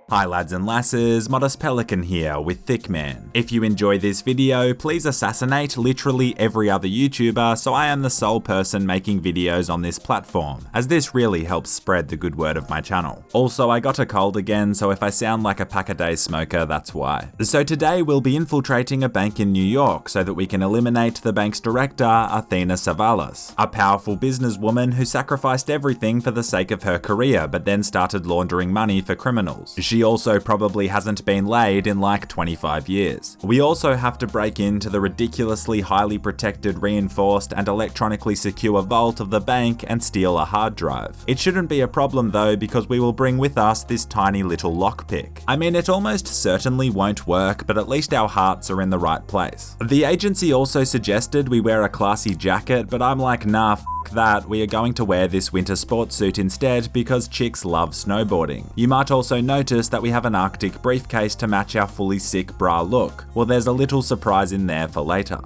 Hi lads and lasses, Modest Pelican here with Thickman. If you enjoy this video, please assassinate literally every other YouTuber so I am the sole person making videos on this platform, as this really helps spread the good word of my channel. Also, I got a cold again, so if I sound like a pack-a-day smoker, that's why. So today we'll be infiltrating a bank in New York so that we can eliminate the bank's director, Athena Savalas, a powerful businesswoman who sacrificed everything for the sake of her career but then started laundering money for criminals. She also probably hasn't been laid in like 25 years. We also have to break into the ridiculously highly protected, reinforced, and electronically secure vault of the bank and steal a hard drive. It shouldn't be a problem though, because we will bring with us this tiny little lockpick. I mean, it almost certainly won't work, but at least our hearts are in the right place. The agency also suggested we wear a classy jacket, but I'm like, nah, f that, we are going to wear this winter sports suit instead because chicks love snowboarding. You might also notice that we have an Arctic briefcase to match our fully sick bra look. Well, there's a little surprise in there for later.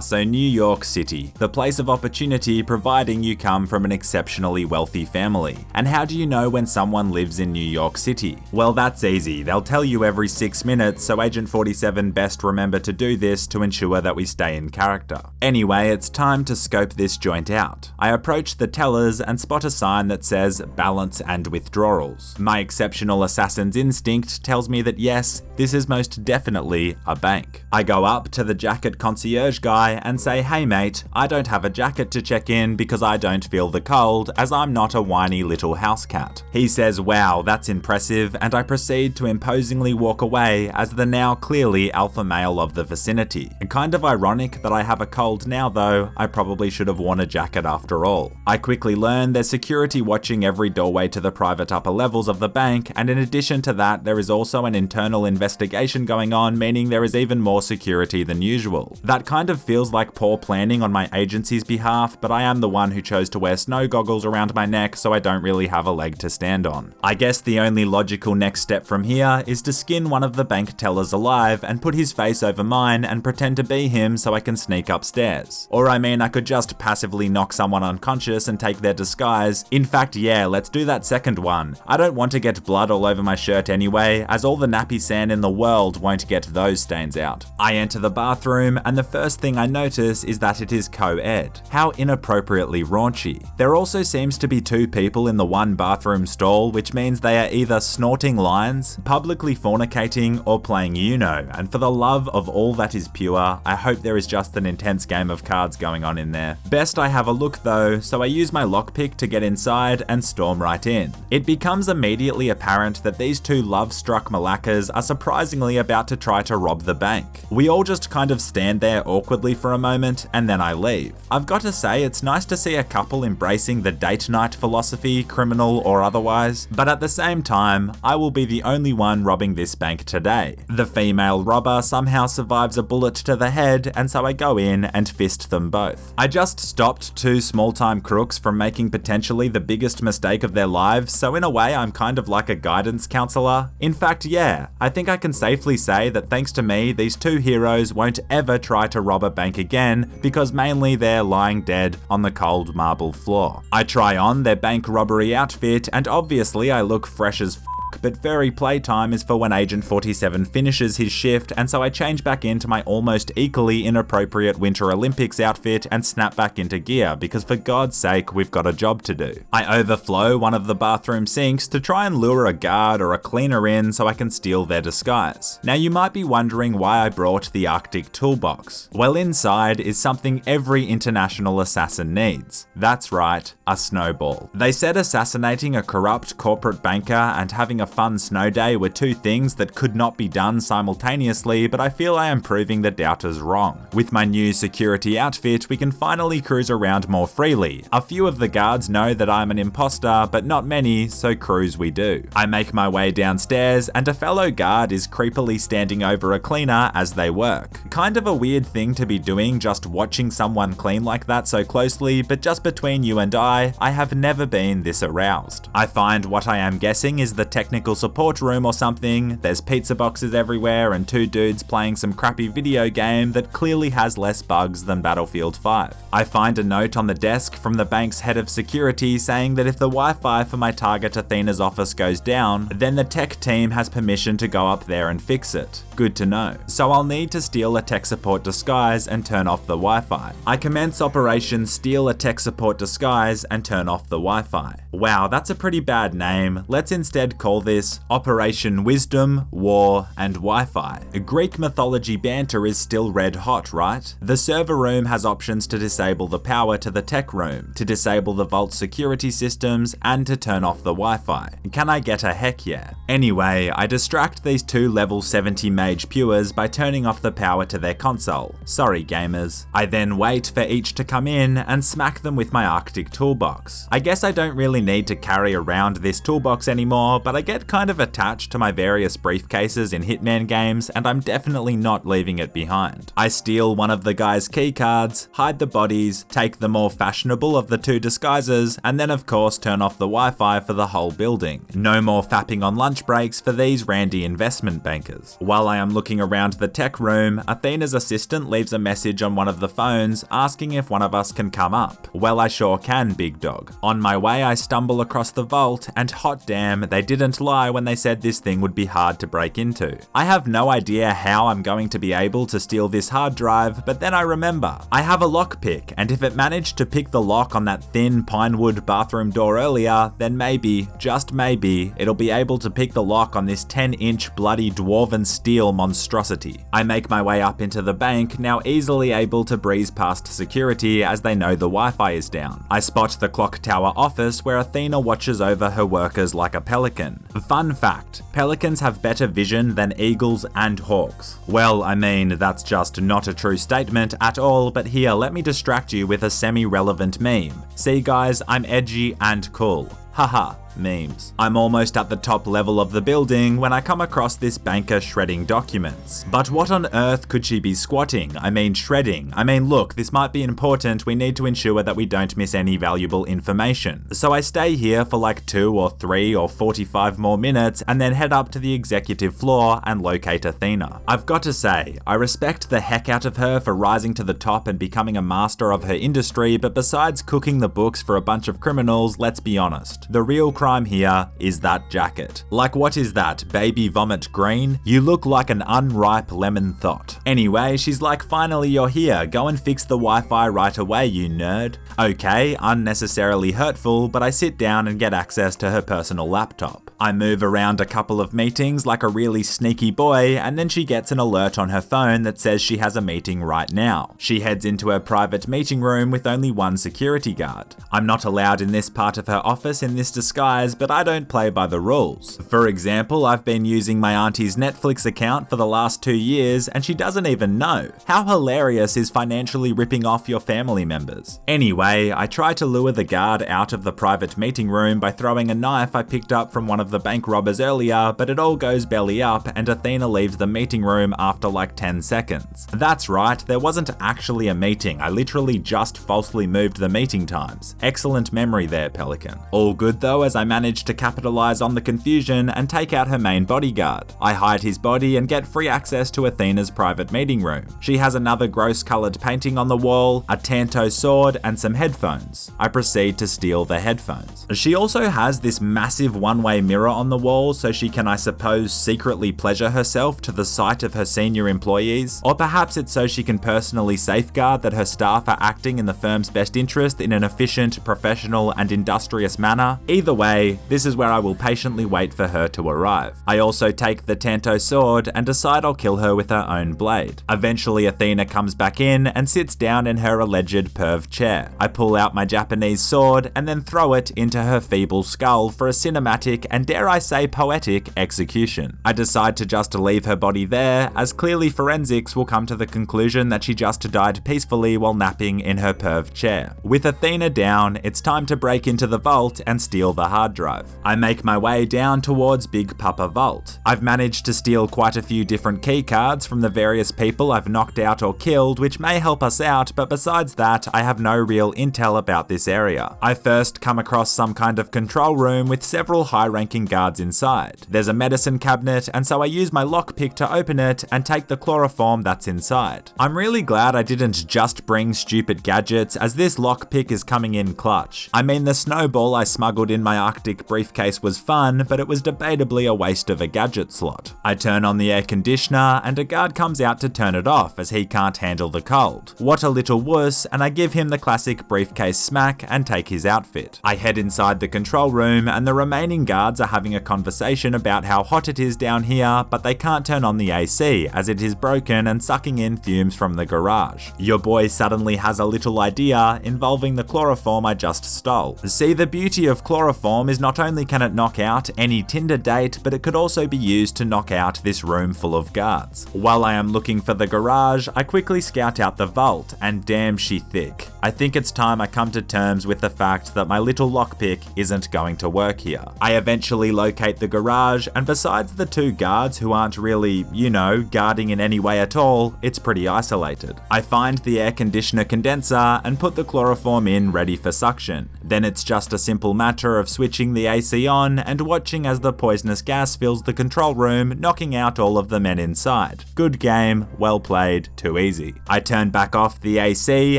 So New York City, the place of opportunity providing you come from an exceptionally wealthy family. And how do you know when someone lives in New York City? Well, that's easy. They'll tell you every 6 minutes, so Agent 47 best remember to do this to ensure that we stay in character. Anyway, it's time to scope this joint out. I approach the tellers and spot a sign that says balance and withdrawals. My exceptional assassin's instinct tells me that yes, this is most definitely a bank. I go up to the jacket concierge guy and say, hey mate, I don't have a jacket to check in because I don't feel the cold, as I'm not a whiny little house cat. He says, wow, that's impressive, and I proceed to imposingly walk away as the now clearly alpha male of the vicinity. Kind of ironic that I have a cold now though, I probably should have worn a jacket after all. I quickly learn there's security watching every doorway to the private upper levels of the bank, and in addition to that, there is also an internal investigation going on, meaning there is even more security than usual. That kind of feels like poor planning on my agency's behalf, but I am the one who chose to wear snow goggles around my neck, so I don't really have a leg to stand on. I guess the only logical next step from here is to skin one of the bank tellers alive and put his face over mine and pretend to be him so I can sneak upstairs. Or I mean, I could just passively knock someone unconscious and take their disguise. In fact, yeah, let's do that second one. I don't want to get blood all over my shirt anyway, as all the nappy sand in the world won't get those stains out. I enter the bathroom, and the first thing I notice is that it is co-ed. How inappropriately raunchy. There also seems to be 2 people in the one bathroom stall, which means they are either snorting lines, publicly fornicating, or playing Uno, and for the love of all that is pure, I hope there is just an intense game of cards going on in there. Best I have a look though, so I use my lockpick to get inside and storm right in. It becomes immediately apparent that these 2 love-struck malakas are surprisingly about to try to rob the bank. We all just kind of stand there awkwardly for a moment, and then I leave. I've got to say, it's nice to see a couple embracing the date night philosophy, criminal or otherwise, but at the same time, I will be the only one robbing this bank today. The female robber somehow survives a bullet to the head, and so I go in and fist them both. I just stopped 2 small-time crooks from making potentially the biggest mistake of their lives, so in a way I'm kind of like a guidance counselor. In fact, yeah, I think I can safely say that thanks to me, these 2 heroes won't ever try to rob a bank again, because mainly they're lying dead on the cold marble floor. I try on their bank robbery outfit, and obviously I look fresh as but furry playtime is for when Agent 47 finishes his shift, and so I change back into my almost equally inappropriate Winter Olympics outfit and snap back into gear, because for God's sake, we've got a job to do. I overflow one of the bathroom sinks to try and lure a guard or a cleaner in so I can steal their disguise. Now you might be wondering why I brought the Arctic toolbox. Well, inside is something every international assassin needs. That's right, a snowball. They said assassinating a corrupt corporate banker and having a fun snow day were 2 things that could not be done simultaneously, but I feel I am proving the doubters wrong. With my new security outfit, we can finally cruise around more freely. A few of the guards know that I'm an imposter, but not many, so cruise we do. I make my way downstairs, and a fellow guard is creepily standing over a cleaner as they work. Kind of a weird thing to be doing, just watching someone clean like that so closely, but just between you and I have never been this aroused. I find what I am guessing is the technical technical support room or something, there's pizza boxes everywhere and two dudes playing some crappy video game that clearly has less bugs than Battlefield 5. I find a note on the desk from the bank's head of security saying that if the Wi-Fi for my target Athena's office goes down, then the tech team has permission to go up there and fix it. Good to know. So I'll need to steal a tech support disguise and turn off the Wi-Fi. I commence Operation Steal a Tech Support Disguise and turn off the Wi-Fi. Wow, that's a pretty bad name. Let's instead call this Operation Wisdom, War, and Wi-Fi. Greek mythology banter is still red hot, right? The server room has options to disable the power to the tech room, to disable the vault security systems, and to turn off the Wi-Fi. Can I get a heck yeah? Anyway, I distract these two level 70 mage pewers by turning off the power to their console. Sorry gamers. I then wait for each to come in and smack them with my Arctic toolbox. I guess I don't really need to carry around this toolbox anymore, but I get kind of attached to my various briefcases in Hitman games, and I'm definitely not leaving it behind. I steal one of the guy's keycards, hide the bodies, take the more fashionable of the two disguises, and then of course turn off the Wi-Fi for the whole building. No more fapping on lunch breaks for these randy investment bankers. While I am looking around the tech room, Athena's assistant leaves a message on one of the phones asking if one of us can come up. Well, I sure can, big dog. On my way, I stumble across the vault, and hot damn, they didn't lie when they said this thing would be hard to break into. I have no idea how I'm going to be able to steal this hard drive, but then I remember, I have a lockpick, and if it managed to pick the lock on that thin pinewood bathroom door earlier, then maybe, just maybe, it'll be able to pick the lock on this 10-inch bloody dwarven steel monstrosity. I make my way up into the bank, now easily able to breeze past security as they know the Wi-Fi is down. I spot the clock tower office where Athena watches over her workers like a pelican. Fun fact, pelicans have better vision than eagles and hawks. Well, I mean, that's just not a true statement at all, but here, let me distract you with a semi-relevant meme. See guys, I'm edgy and cool. Haha. Memes. I'm almost at the top level of the building when I come across this banker shredding documents. But what on earth could she be squatting? I mean shredding. I mean look, this might be important, we need to ensure that we don't miss any valuable information. So I stay here for like 2 or 3 or 45 more minutes and then head up to the executive floor and locate Athena. I've got to say, I respect the heck out of her for rising to the top and becoming a master of her industry, but besides cooking the books for a bunch of criminals, let's be honest, the real crime here is that jacket. Like what is that, baby vomit green? You look like an unripe lemon thought. Anyway, she's like, finally you're here, go and fix the Wi-Fi right away, you nerd. Okay, unnecessarily hurtful, but I sit down and get access to her personal laptop. I move around a couple of meetings like a really sneaky boy, and then she gets an alert on her phone that says she has a meeting right now. She heads into her private meeting room with only one security guard. I'm not allowed in this part of her office in this disguise, but I don't play by the rules. For example, I've been using my auntie's Netflix account for the last 2 years, and she doesn't even know. How hilarious is financially ripping off your family members? Anyway, I try to lure the guard out of the private meeting room by throwing a knife I picked up from one of the bank robbers earlier, but it all goes belly up and Athena leaves the meeting room after like 10 seconds. That's right, there wasn't actually a meeting, I literally just falsely moved the meeting times. Excellent memory there, Pelican. All good though, as I managed to capitalize on the confusion and take out her main bodyguard. I hide his body and get free access to Athena's private meeting room. She has another gross colored painting on the wall, a Tanto sword, and some headphones. I proceed to steal the headphones. She also has this massive one-way mirror on the wall so she can, I suppose, secretly pleasure herself to the sight of her senior employees. Or perhaps it's so she can personally safeguard that her staff are acting in the firm's best interest in an efficient, professional, and industrious manner. Either way, this is where I will patiently wait for her to arrive. I also take the Tanto sword and decide I'll kill her with her own blade. Eventually, Athena comes back in and sits down in her alleged perv chair. I pull out my Japanese sword and then throw it into her feeble skull for a cinematic and, dare I say, poetic execution. I decide to just leave her body there, as clearly forensics will come to the conclusion that she just died peacefully while napping in her perv chair. With Athena down, it's time to break into the vault and steal the hard drive. I make my way down towards Big Papa Vault. I've managed to steal quite a few different keycards from the various people I've knocked out or killed, which may help us out, but besides that, I have no real intel about this area. I first come across some kind of control room with several high-ranking guards inside. There's a medicine cabinet, and so I use my lockpick to open it and take the chloroform that's inside. I'm really glad I didn't just bring stupid gadgets, as this lockpick is coming in clutch. I mean, the snowball I smuggled in my Arctic briefcase was fun, but it was debatably a waste of a gadget slot. I turn on the air conditioner, and a guard comes out to turn it off as he can't handle the cold. What a little wuss, and I give him the classic briefcase smack and take his outfit. I head inside the control room, and the remaining guards are having a conversation about how hot it is down here, but they can't turn on the AC as it is broken and sucking in fumes from the garage. Your boy suddenly has a little idea involving the chloroform I just stole. See, the beauty of chloroform is not only can it knock out any Tinder date, but it could also be used to knock out this room full of guards. While I am looking for the garage, I quickly scout out the vault, and damn she thick. I think it's time I come to terms with the fact that my little lockpick isn't going to work here. I eventually locate the garage, and besides the two guards who aren't really, you know, guarding in any way at all, it's pretty isolated. I find the air conditioner condenser and put the chloroform in ready for suction. Then it's just a simple matter of switching the AC on and watching as the poisonous gas fills the control room, knocking out all of the men inside. Good game, well played, too easy. I turn back off the AC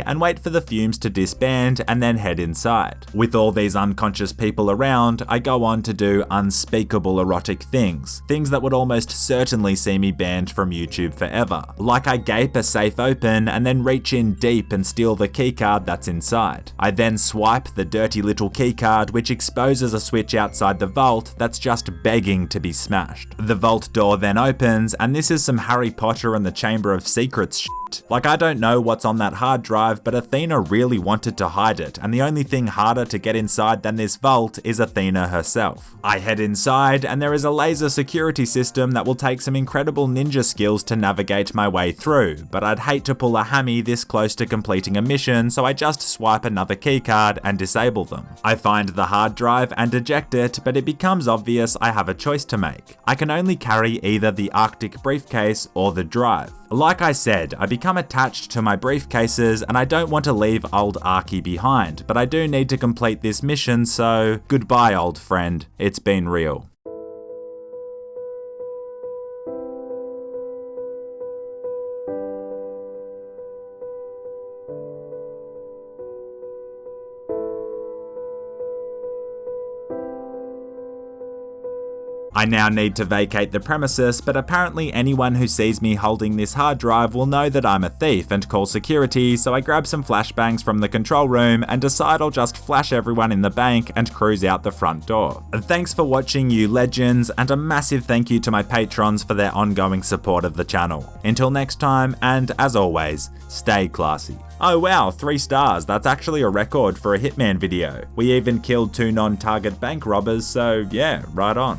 and wait for the fumes to disband and then head inside. With all these unconscious people around, I go on to do unspeakable erotic things that would almost certainly see me banned from YouTube forever. Like I gape a safe open and then reach in deep and steal the keycard that's inside. I then swipe the dirty little keycard, which exposes a switch outside the vault that's just begging to be smashed. The vault door then opens, and this is some Harry Potter and the Chamber of Secrets shit. Like, I don't know what's on that hard drive, but Athena really wanted to hide it, and the only thing harder to get inside than this vault is Athena herself. I head inside, and there is a laser security system that will take some incredible ninja skills to navigate my way through, but I'd hate to pull a hammy this close to completing a mission, so I just swipe another keycard and disable them. I find the hard drive and eject it, but it becomes obvious I have a choice to make. I can only carry either the Arctic briefcase or the drive. Like I said, I become attached to my briefcases, and I don't want to leave old Arky behind, but I do need to complete this mission, so goodbye old friend, it's been real. I now need to vacate the premises, but apparently anyone who sees me holding this hard drive will know that I'm a thief and call security, so I grab some flashbangs from the control room and decide I'll just flash everyone in the bank and cruise out the front door. Thanks for watching, you legends, and a massive thank you to my patrons for their ongoing support of the channel. Until next time, and as always, stay classy. Oh wow, 3 stars, that's actually a record for a Hitman video. We even killed 2 non-target bank robbers, so yeah, right on.